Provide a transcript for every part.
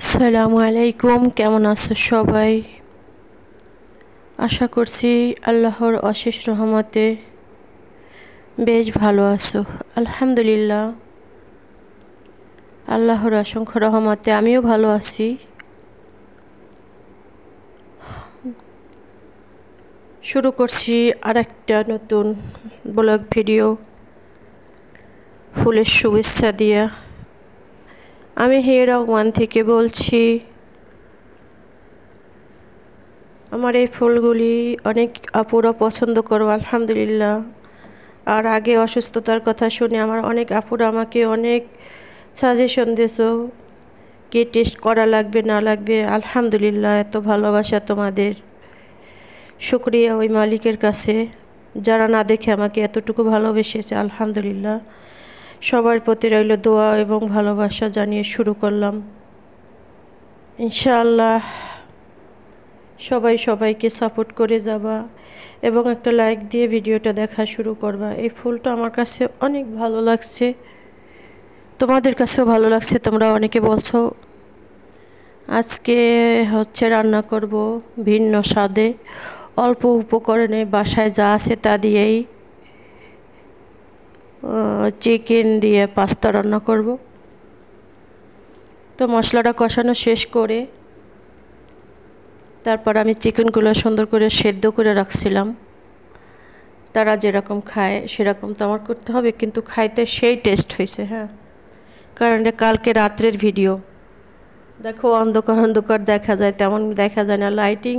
আসসালামু আলাইকুম, কেমন আছো সবাই? আশা করছি আল্লাহর অশেষ রহমতে বেশ ভালো আছো। আলহামদুলিল্লাহ, আল্লাহর অসংখ্য রহমতে আমিও ভালো আছি। শুরু করছি আরেকটা নতুন ব্লগ ভিডিও ফুলের শুভেচ্ছা দিয়া। আমি হেরা ওয়ান থেকে বলছি। আমার এই ফুলগুলি অনেক আপুরা পছন্দ করো আলহামদুলিল্লাহ। আর আগে অসুস্থতার কথা শুনে আমার অনেক আপুরা আমাকে অনেক সাজেশন দিয়েছো কি টেস্ট করা লাগবে না লাগবে। আলহামদুলিল্লাহ, এত ভালোবাসা তোমাদের, শুকরিয়া ওই মালিকের কাছে যারা না দেখে আমাকে এতটুকু ভালোবেসেছে। আলহামদুলিল্লাহ, সবার প্রতি রইল দোয়া এবং ভালোবাসা জানিয়ে শুরু করলাম। ইনশাআল্লাহ সবাই সবাইকে সাপোর্ট করে যাবা এবং একটা লাইক দিয়ে ভিডিওটা দেখা শুরু করবা। এই ফুলটা আমার কাছে অনেক ভালো লাগছে, তোমাদের কাছেও ভালো লাগছে, তোমরা অনেকে বলছো। আজকে রান্না করব ভিন্ন স্বাদে, অল্প উপকরণে বাসায় যা আছে তা দিয়েই চিকেন দিয়ে পাস্তা রান্না করব। তো মশলাটা কষানো শেষ করে তারপর আমি চিকেনগুলো সুন্দর করে সেদ্ধ করে রাখছিলাম। তারা যেরকম খায় সেরকম তো আমার করতে হবে, কিন্তু খাইতে সেই টেস্ট হয়েছে। হ্যাঁ, কারণ এটা কালকে রাত্রের ভিডিও। দেখো অন্ধকার অন্ধকার দেখা যায়, তেমন দেখা যায় না। লাইটিং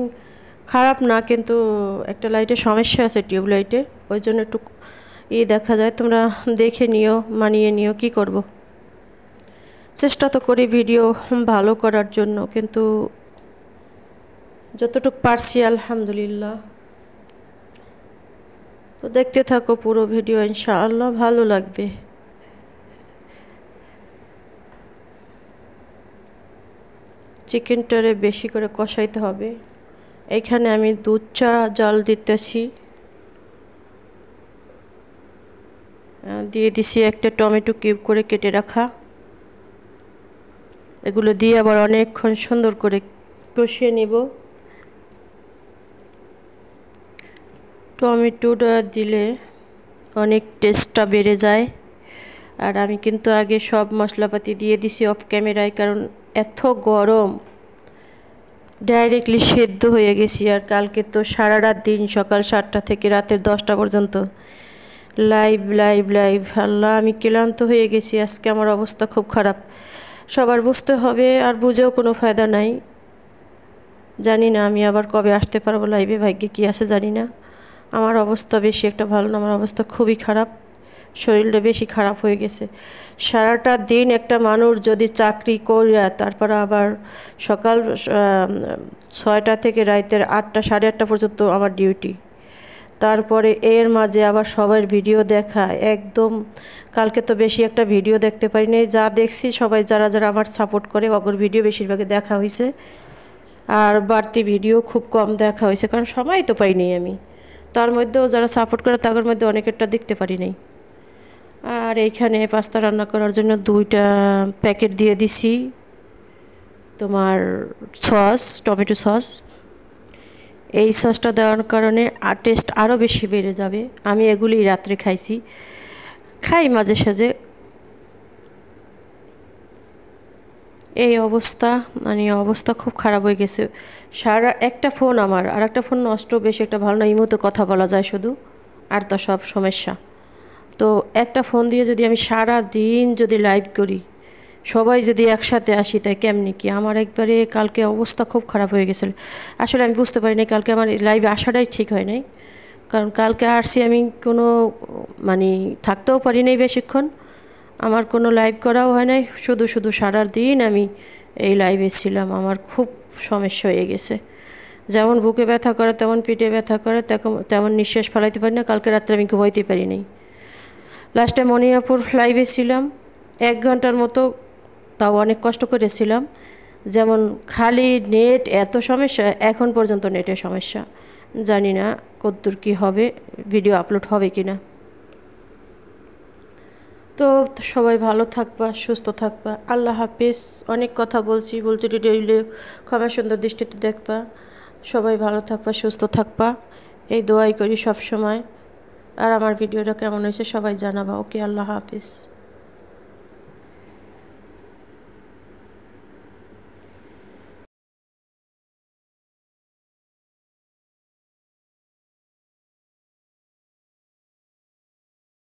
খারাপ না, কিন্তু একটা লাইটের সমস্যা আছে, টিউব লাইটে, ওই জন্য একটু দেখা যায়। তোমরা দেখে নিও, মানিয়ে নিও, কি করব। চেষ্টা তো করি ভিডিও ভালো করার জন্য, কিন্তু যতটুকু পারছি আলহামদুলিল্লাহ। তো দেখতে থাকো পুরো ভিডিও, ইনশাআল্লাহ ভালো লাগবে। চিকেনটারে বেশি করে কষাইতে হবে। এইখানে আমি দুধ চা জল দিতেছি, দিয়ে দিছি একটা টমেটো কিউব করে কেটে রাখা। এগুলো দিয়ে আবার অনেকক্ষণ সুন্দর করে কষিয়ে নেব। টমেটোটা দিলে অনেক টেস্টটা বেড়ে যায়। আর আমি কিন্তু আগে সব মশলাপাতি দিয়ে দিছি অফ ক্যামেরায়, কারণ এত গরম ডাইরেক্টলি সেদ্ধ হয়ে গেছি। আর কালকে তো সারা রাত দিন, সকাল 7টা থেকে রাতের 10টা পর্যন্ত লাইভ লাইভ লাইভ। আল্লাহ, আমি ক্লান্ত হয়ে গেছি আজকে, আমার অবস্থা খুব খারাপ। সবার বুঝতে হবে, আর বুঝেও কোনো ফায়দা নাই। জানি না আমি আবার কবে আসতে পারবো লাইভে, ভাগ্যে কী আছে জানি না। আমার অবস্থা বেশি একটা ভালো না, আমার অবস্থা খুবই খারাপ, শরীরটা বেশি খারাপ হয়ে গেছে। সারাটা দিন একটা মানুষ যদি চাকরি করে তারপর আবার সকাল 6টা থেকে রাতের 8টা, সাড়ে 8টা পর্যন্ত আমার ডিউটি, তারপরে এর মাঝে আবার সবার ভিডিও দেখা, একদম কালকে তো বেশি একটা ভিডিও দেখতে পারিনি। যা দেখছি সবাই যারা যারা আমার সাপোর্ট করে ওগর ভিডিও বেশিরভাগে দেখা হয়েছে, আর বাড়তি ভিডিও খুব কম দেখা হয়েছে, কারণ সময় তো পাইনি আমি। তার মধ্যেও যারা সাপোর্ট করে তাদের মধ্যে অনেকেরটা দেখতে পারি নাই। আর এইখানে পাস্তা রান্না করার জন্য 2টা প্যাকেট দিয়ে দিছি তোমার সস, টমেটো সস। এই সসটা দেওয়ার কারণে আর টেস্ট আরও বেশি বেড়ে যাবে। আমি এগুলি রাত্রে খাই মাঝে সাঝে। এই অবস্থা, মানে অবস্থা খুব খারাপ হয়ে গেছে। সারা একটা ফোন আমার, আর একটা ফোন নষ্ট, বেশি একটা ভালো না, ইমোতে কথা বলা যায় শুধু, আর তো সব সমস্যা। তো একটা ফোন দিয়ে যদি আমি সারা দিন যদি লাইভ করি, সবাই যদি একসাথে আসি, তাই কেমনি কি। আমার একবারে কালকে অবস্থা খুব খারাপ হয়ে গেছিল। আসলে আমি বুঝতে পারিনি কালকে আমার লাইভে আসাটাই ঠিক হয় নাই, কারণ কালকে আসছি আমি কোনো মানে থাকতেও পারি নাই বেশিক্ষণ, আমার কোনো লাইভ করাও হয় নাই, শুধু শুধু সারা দিন আমি এই লাইভে ছিলাম। আমার খুব সমস্যা হয়ে গেছে, যেমন বুকে ব্যথা করে, তেমন পিঠে ব্যথা করে, তেমন নিঃশ্বাস ফেলাইতে পারি না। কালকে রাত্রে আমি ঘুমাইতে পারি নাই। লাস্টে মনিয়াপুর লাইভে ছিলাম 1 ঘন্টার মতো, তাও অনেক কষ্ট করেছিলাম। যেমন খালি নেট এত সমস্যা, এখন পর্যন্ত নেটের সমস্যা, জানি না কতদূর কী হবে, ভিডিও আপলোড হবে কি না। তো সবাই ভালো থাকবা, সুস্থ থাকবা। আল্লাহ হাফিজ। অনেক কথা বলছি, বলতে রইলে ক্ষমা সুন্দর দৃষ্টিতে দেখবা। সবাই ভালো থাকবা, সুস্থ থাকবা, এই দোয়াই করি সব সময়। আর আমার ভিডিওটা কেমন হয়েছে সবাই জানাবা। ওকে, আল্লাহ হাফিজ।